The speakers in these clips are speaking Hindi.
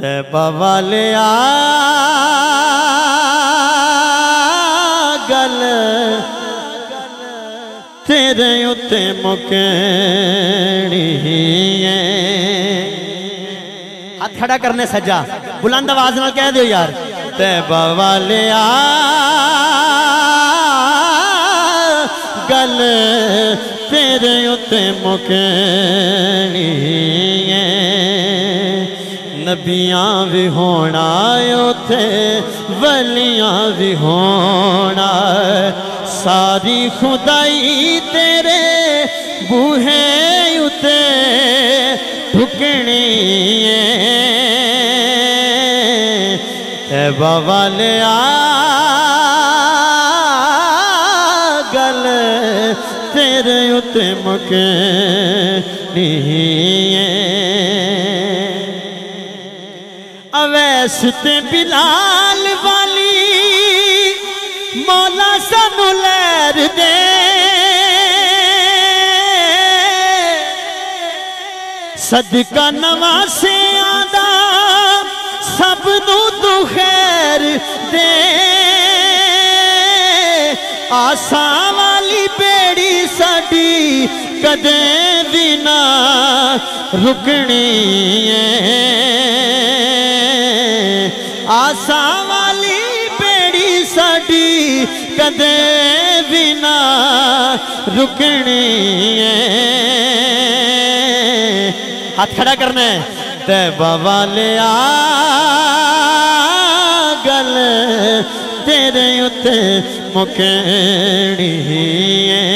तैबा वाले गल तेरे उत्ते मुकनी है। हाथ खड़ा करने सज्जा बुलंद आवाज नाल कह दो यार। तैबा वाले गल तेरे उत्ते मुकनी है। नबियां भी होना उथे वलियां भी होना। सारी खुदाई तेरे बूहे उते ठुकनी है। तैबा वाले गल तेरे उते मुकनी है। अवैस ते बिलाल वाली मौला सानू लैर दे। सदका नवासे आदा सब नू तू खैर दे। आसा वाली बेड़ी साडी कदे भी ना रुकनी है। आसा वाली बेड़ी साडी कदे भी ना रुकनी है। हाथ खड़ा करना है। तैबा वाले गल तेरे उत्ते मुकनी है।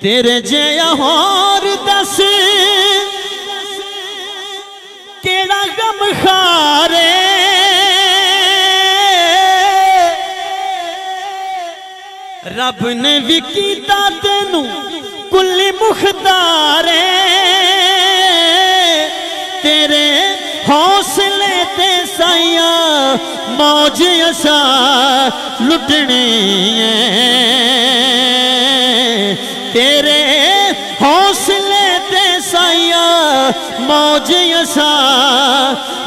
तेरे जया होर दस केड़ा गम खारे। रब ने भी कीता तेनू कुल्ली मुख्तारे। तेरे हौसले ते साइया मौज असा लुटनी है। तेरे हौसले ते साइया मौज असा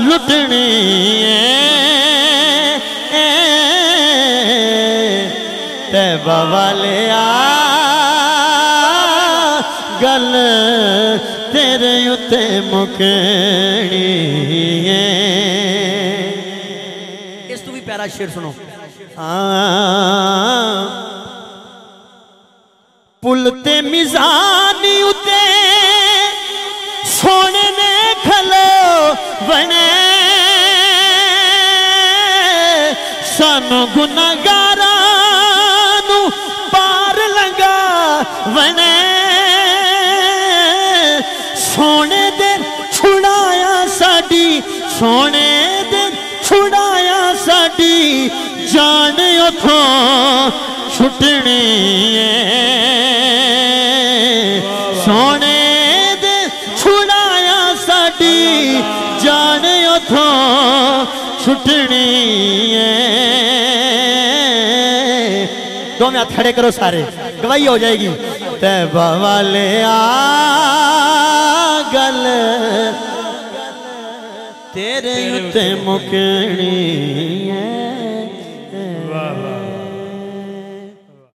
लुटनी है। तैबा वाले गल तेरे उत्ते मुकनी है। इस तू भी प्यारा शेर सुनो। पुल ते मिजानी उते सोने ने खलो बने। सानू गुनाहगारा नू पार लगा बने। सोने दिन छुड़ाया साडी सोने दिन छुड़ाया साडी जान उथों छुटनी है। सोने दिन छुड़ाया साडी जान उथों छुटनी है। दो में हाथ खड़े करो सारे गवाही हो जाएगी। तैबा वाले गल तेरे उत्ते मुकनी है।